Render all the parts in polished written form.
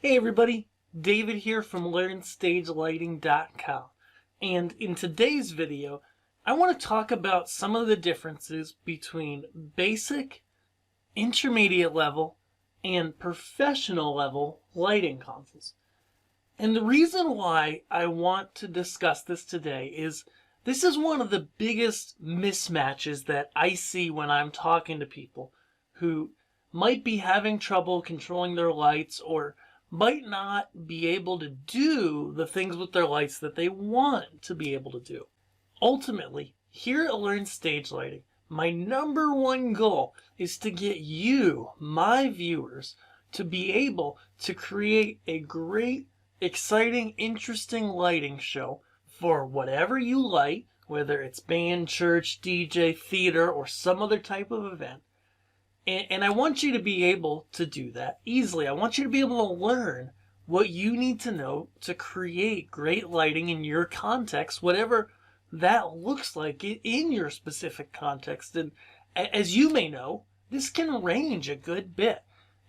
Hey everybody, David here from LearnStageLighting.com, and in today's video I want to talk about some of the differences between basic, intermediate level, and professional level lighting consoles. And the reason why I want to discuss this today is this is one of the biggest mismatches that I see when I'm talking to people who might be having trouble controlling their lights or might not be able to do the things with their lights that they want to be able to do. Ultimately, here at Learn Stage Lighting, my number one goal is to get you, my viewers, to be able to create a great, exciting, interesting lighting show for whatever you like, whether it's band, church, DJ, theater, or some other type of event. And I want you to be able to do that easily. I want you to be able to learn what you need to know to create great lighting in your context, whatever that looks like in your specific context. And as you may know, this can range a good bit.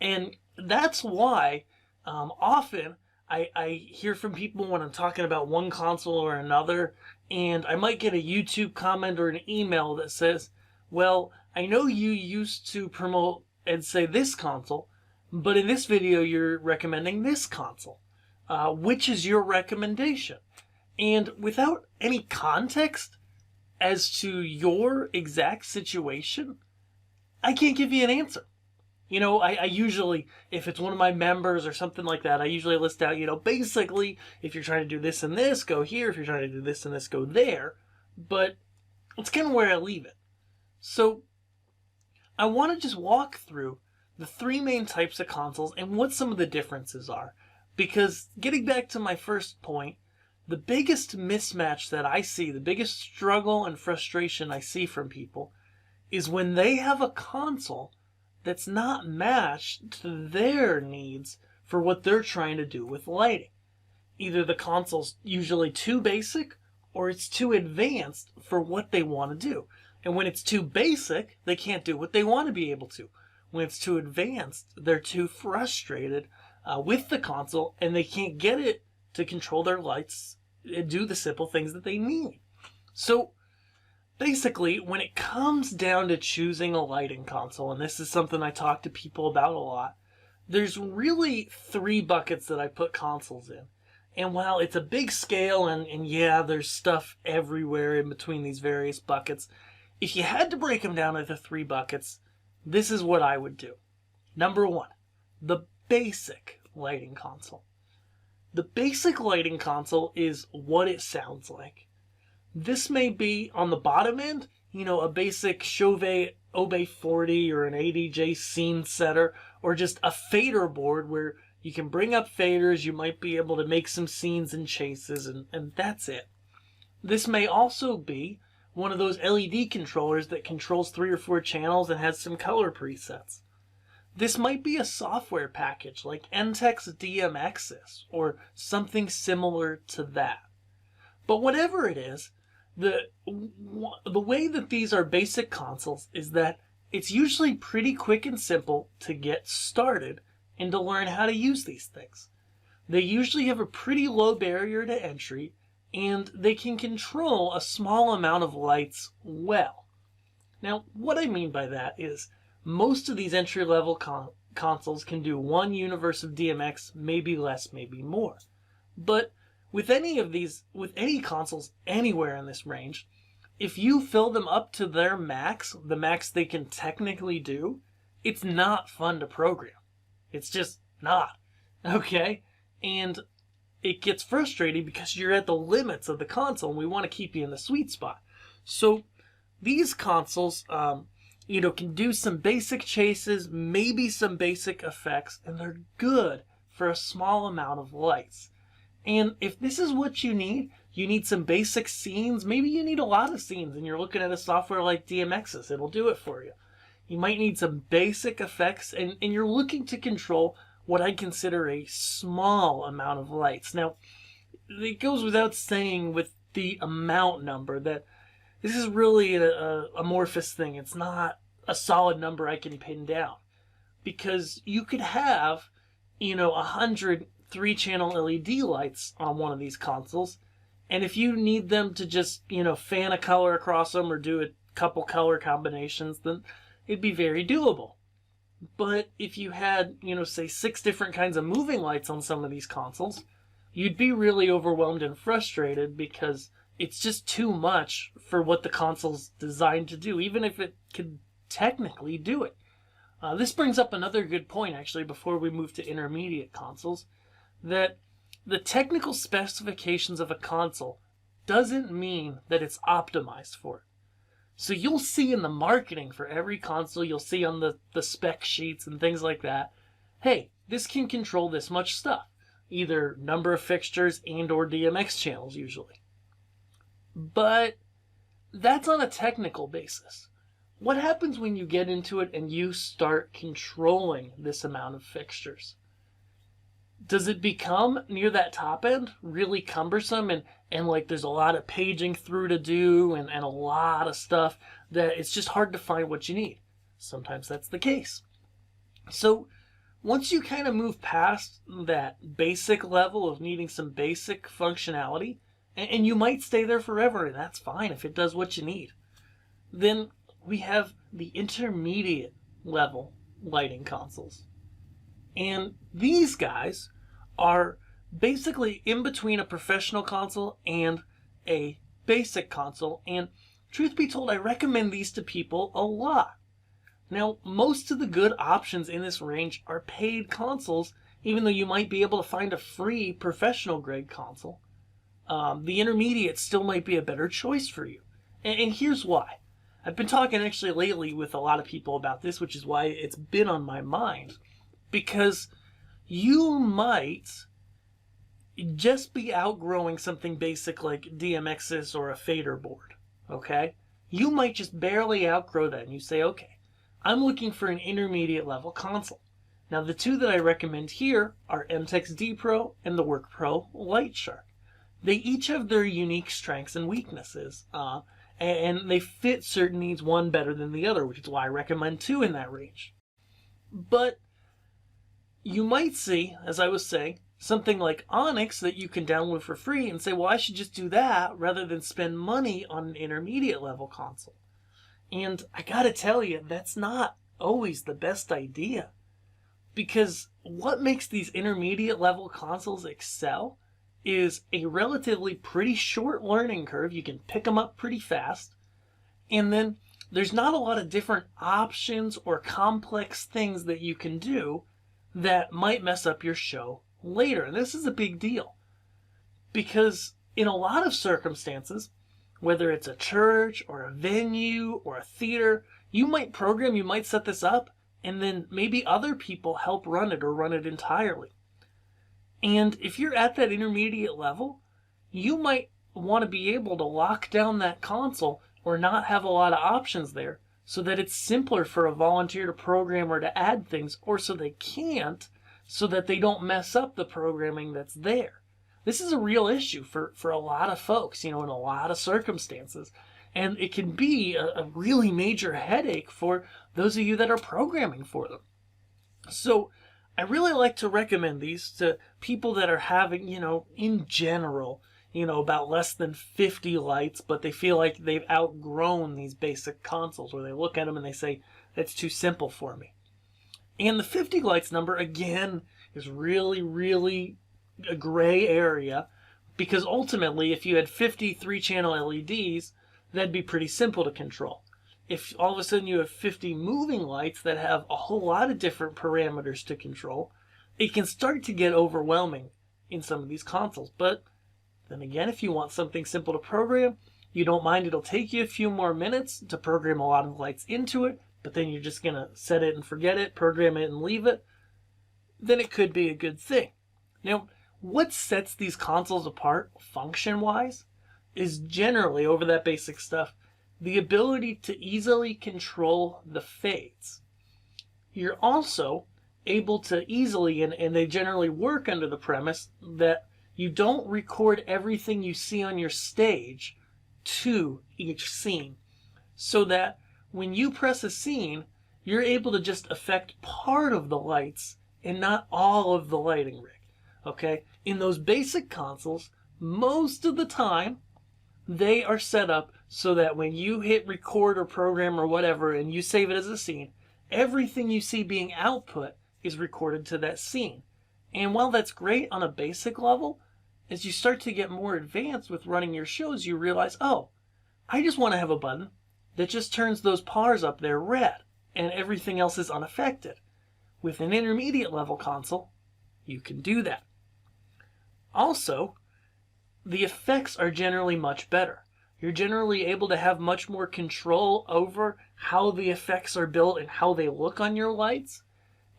And that's why often I hear from people when I'm talking about one console or another, and I might get a YouTube comment or an email that says, well, I know you used to promote and say this console, but in this video you're recommending this console. Which is your recommendation? And without any context as to your exact situation, I can't give you an answer. You know, I usually, if it's one of my members or something like that, I usually list out, basically, if you're trying to do this and this, go here. If you're trying to do this and this, go there. But it's kind of where I leave it. So I want to just walk through the three main types of consoles and what some of the differences are. Because getting back to my first point, the biggest mismatch that I see, the biggest struggle and frustration I see from people is when they have a console that's not matched to their needs for what they're trying to do with lighting. Either the console's usually too basic or it's too advanced for what they want to do. And when it's too basic, they can't do what they want to be able to. When it's too advanced, they're too frustrated with the console and they can't get it to control their lights and do the simple things that they need. So basically, when it comes down to choosing a lighting console, and this is something I talk to people about a lot, there's really three buckets that I put consoles in. And while it's a big scale and yeah, there's stuff everywhere in between these various buckets, if you had to break them down into three buckets, this is what I would do. Number one, the basic lighting console. The basic lighting console is what it sounds like. This may be on the bottom end, a basic Chauvet Obey 40 or an ADJ scene setter, or just a fader board where you can bring up faders, you might be able to make some scenes and chases, and that's it. This may also be one of those LED controllers that controls 3 or 4 channels and has some color presets. This might be a software package like NTEX DMXs or something similar to that. But whatever it is, the way that these are basic consoles is that it's usually pretty quick and simple to get started and to learn how to use these things. They usually have a pretty low barrier to entry, and they can control a small amount of lights well. Now, what I mean by that is most of these entry-level consoles can do one universe of DMX, maybe less, maybe more. But with any consoles anywhere in this range, if you fill them up to their max, the max they can technically do, it's not fun to program. It's just not. Okay? And it gets frustrating because you're at the limits of the console and we want to keep you in the sweet spot. So these consoles, can do some basic chases, maybe some basic effects, and they're good for a small amount of lights. And if this is what you need some basic scenes, maybe you need a lot of scenes and you're looking at a software like DMXs, it'll do it for you. You might need some basic effects and you're looking to control what I consider a small amount of lights. Now, it goes without saying with the amount number that this is really a amorphous thing. It's not a solid number I can pin down. Because you could have 100 3-channel LED lights on one of these consoles, and if you need them to just, fan a color across them or do a couple color combinations, then it'd be very doable. But if you had, say 6 different kinds of moving lights on some of these consoles, you'd be really overwhelmed and frustrated because it's just too much for what the console's designed to do, even if it could technically do it. This brings up another good point, actually, before we move to intermediate consoles, that the technical specifications of a console doesn't mean that it's optimized for it. So you'll see in the marketing for every console, you'll see on the spec sheets and things like that, hey, this can control this much stuff, either number of fixtures and or DMX channels usually. But that's on a technical basis. What happens when you get into it and you start controlling this amount of fixtures? Does it become, near that top end, really cumbersome and like there's a lot of paging through to do and a lot of stuff that it's just hard to find what you need? Sometimes that's the case. So once you kind of move past that basic level of needing some basic functionality, and you might stay there forever, and that's fine if it does what you need, then we have the intermediate level lighting consoles. And these guys are basically in between a professional console and a basic console. And truth be told, I recommend these to people a lot. Now, most of the good options in this range are paid consoles, even though you might be able to find a free professional grade console. The intermediate still might be a better choice for you. And here's why. I've been talking actually lately with a lot of people about this, which is why it's been on my mind. Because you might just be outgrowing something basic like DMXs or a fader board, okay? You might just barely outgrow that and you say, okay, I'm looking for an intermediate level console. Now the two that I recommend here are MTEX D Pro and the Work Pro Light Shark. They each have their unique strengths and weaknesses, and they fit certain needs one better than the other, which is why I recommend two in that range. But you might see, as I was saying, something like Onyx that you can download for free and say, well, I should just do that rather than spend money on an intermediate level console. And I gotta tell you, that's not always the best idea. Because what makes these intermediate level consoles excel is a relatively pretty short learning curve. You can pick them up pretty fast. And then there's not a lot of different options or complex things that you can do that might mess up your show later. And this is a big deal. Because in a lot of circumstances, whether it's a church or a venue or a theater, you might program, you might set this up, and then maybe other people help run it or run it entirely. And if you're at that intermediate level, you might want to be able to lock down that console or not have a lot of options there so that it's simpler for a volunteer to program or to add things, or so they can't, so that they don't mess up the programming that's there. This is a real issue for a lot of folks, in a lot of circumstances. And it can be a really major headache for those of you that are programming for them. So I really like to recommend these to people that are having, in general, about less than 50 lights, but they feel like they've outgrown these basic consoles, where they look at them and they say, that's too simple for me. And the 50 lights number, again, is really, really a gray area, because ultimately, if you had 50 3-channel LEDs, that'd be pretty simple to control. If all of a sudden you have 50 moving lights that have a whole lot of different parameters to control, it can start to get overwhelming in some of these consoles. But then again, if you want something simple to program, you don't mind it'll take you a few more minutes to program a lot of lights into it, but then you're just going to set it and forget it, program it and leave it, then it could be a good thing. Now, what sets these consoles apart function-wise is generally, over that basic stuff, the ability to easily control the fades. You're also able to easily, and they generally work under the premise that you don't record everything you see on your stage to each scene, so that when you press a scene, you're able to just affect part of the lights and not all of the lighting rig. Okay? In those basic consoles, most of the time, they are set up so that when you hit record or program or whatever and you save it as a scene, everything you see being output is recorded to that scene. And while that's great on a basic level, as you start to get more advanced with running your shows, you realize, oh, I just want to have a button that just turns those pars up there red and everything else is unaffected. With an intermediate level console, you can do that. Also, the effects are generally much better. You're generally able to have much more control over how the effects are built and how they look on your lights.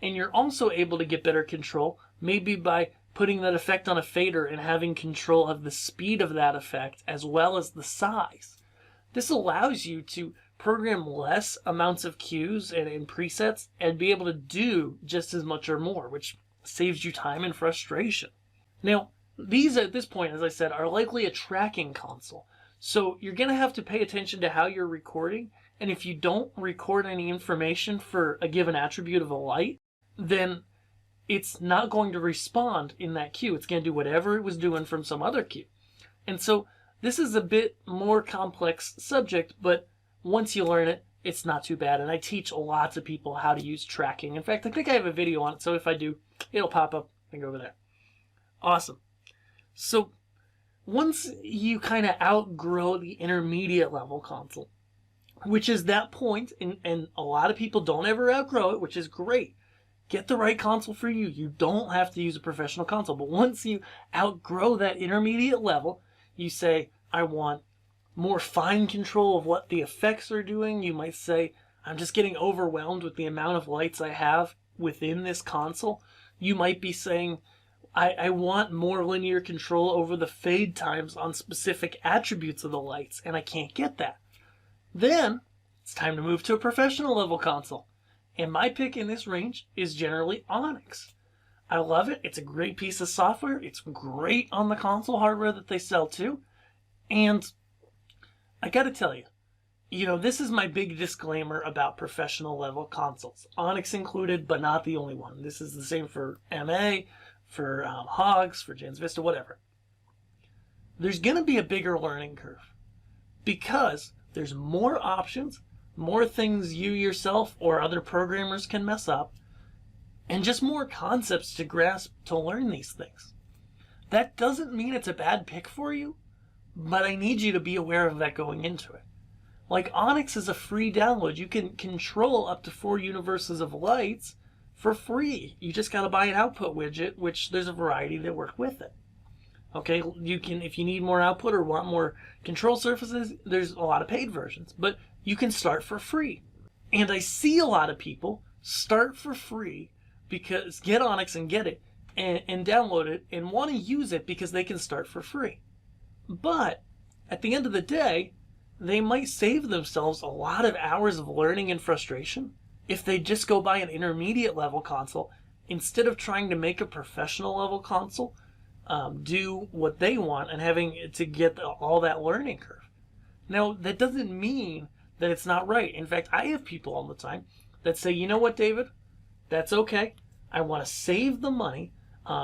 And you're also able to get better control, maybe by putting that effect on a fader and having control of the speed of that effect as well as the size. This allows you to program less amounts of cues and presets and be able to do just as much or more, which saves you time and frustration. Now, these at this point, as I said, are likely a tracking console. So you're going to have to pay attention to how you're recording. And if you don't record any information for a given attribute of a light, then it's not going to respond in that cue. It's going to do whatever it was doing from some other cue. And so this is a bit more complex subject, but once you learn it, it's not too bad. And I teach lots of people how to use tracking. In fact, I think I have a video on it, so if I do, it'll pop up and go over there. Awesome. So once you kind of outgrow the intermediate level console, which is that point, and a lot of people don't ever outgrow it, which is great. Get the right console for you. You don't have to use a professional console. But once you outgrow that intermediate level, you say, I want more fine control of what the effects are doing. You might say, I'm just getting overwhelmed with the amount of lights I have within this console. You might be saying, I want more linear control over the fade times on specific attributes of the lights, and I can't get that. Then it's time to move to a professional level console. And my pick in this range is generally Onyx. I love it. It's a great piece of software. It's great on the console hardware that they sell too. And I got to tell you, this is my big disclaimer about professional level consoles. Onyx included, but not the only one. This is the same for MA, for Hogs, for Jans Vista, whatever. There's going to be a bigger learning curve because there's more options, more things you yourself or other programmers can mess up, and just more concepts to grasp to learn these things. That doesn't mean it's a bad pick for you, but I need you to be aware of that going into it. Like Onyx is a free download. You can control up to 4 universes of lights for free. You just got to buy an output widget, which there's a variety that work with it. Okay, you can, if you need more output or want more control surfaces, there's a lot of paid versions, but you can start for free. And I see a lot of people start for free because get Onyx and get it and download it and want to use it because they can start for free. But at the end of the day, they might save themselves a lot of hours of learning and frustration if they just go buy an intermediate level console instead of trying to make a professional level console do what they want and having to get all that learning curve. Now, that doesn't mean that it's not right. In fact, I have people all the time that say, you know what, David? That's okay. I want to save the money.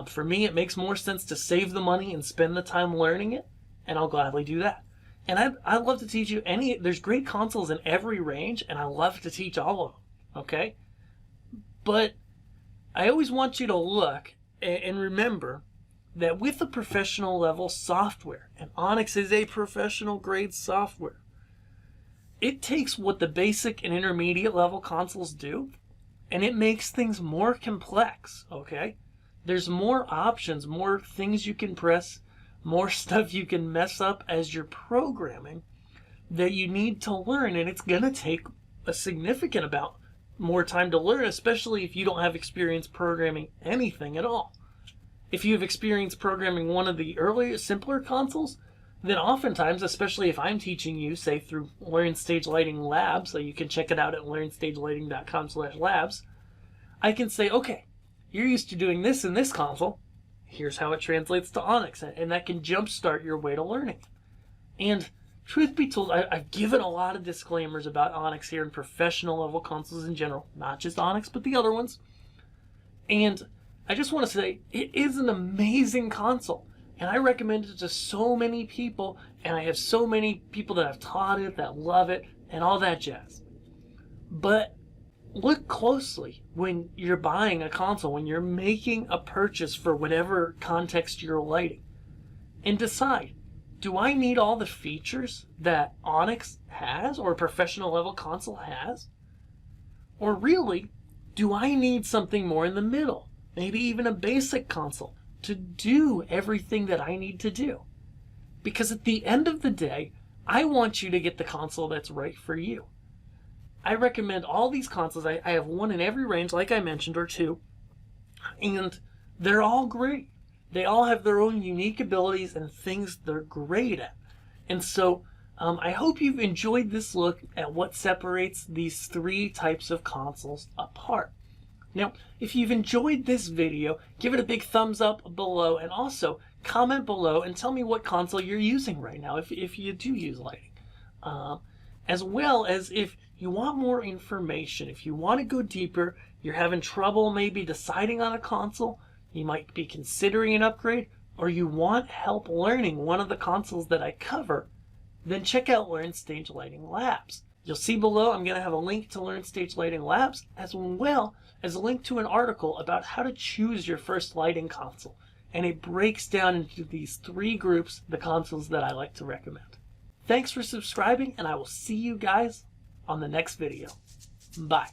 For me, it makes more sense to save the money and spend the time learning it, and I'll gladly do that. And I'd love to teach you there's great consoles in every range, and I love to teach all of them, okay? But I always want you to look and remember that with the professional level software, and Onyx is a professional grade software, it takes what the basic and intermediate level consoles do, and it makes things more complex, okay? There's more options, more things you can press, more stuff you can mess up as you're programming that you need to learn, and it's going to take a significant amount more time to learn, especially if you don't have experience programming anything at all. If you have experience programming one of the earlier, simpler consoles, then oftentimes, especially if I'm teaching you, say through Learn Stage Lighting Labs, so you can check it out at learnstagelighting.com/labs, I can say, okay, you're used to doing this in this console, here's how it translates to Onyx, and that can jumpstart your way to learning. And truth be told, I've given a lot of disclaimers about Onyx here in professional level consoles in general, not just Onyx, but the other ones. And I just want to say, it is an amazing console. And I recommend it to so many people. And I have so many people that have taught it, that love it, and all that jazz. But look closely when you're buying a console, when you're making a purchase for whatever context you're lighting. And decide, do I need all the features that Onyx has or a professional level console has? Or really, do I need something more in the middle? Maybe even a basic console to do everything that I need to do. Because at the end of the day, I want you to get the console that's right for you. I recommend all these consoles. I have one in every range, like I mentioned, or two. And they're all great. They all have their own unique abilities and things they're great at. And so I hope you've enjoyed this look at what separates these three types of consoles apart. Now, if you've enjoyed this video, give it a big thumbs up below, and also comment below and tell me what console you're using right now, if you do use lighting. As well as if you want more information, if you want to go deeper, you're having trouble maybe deciding on a console, you might be considering an upgrade, or you want help learning one of the consoles that I cover, then check out Learn Stage Lighting Labs. You'll see below I'm going to have a link to Learn Stage Lighting Labs, as well as a link to an article about how to choose your first lighting console. And it breaks down into these three groups, the consoles that I like to recommend. Thanks for subscribing, and I will see you guys on the next video. Bye.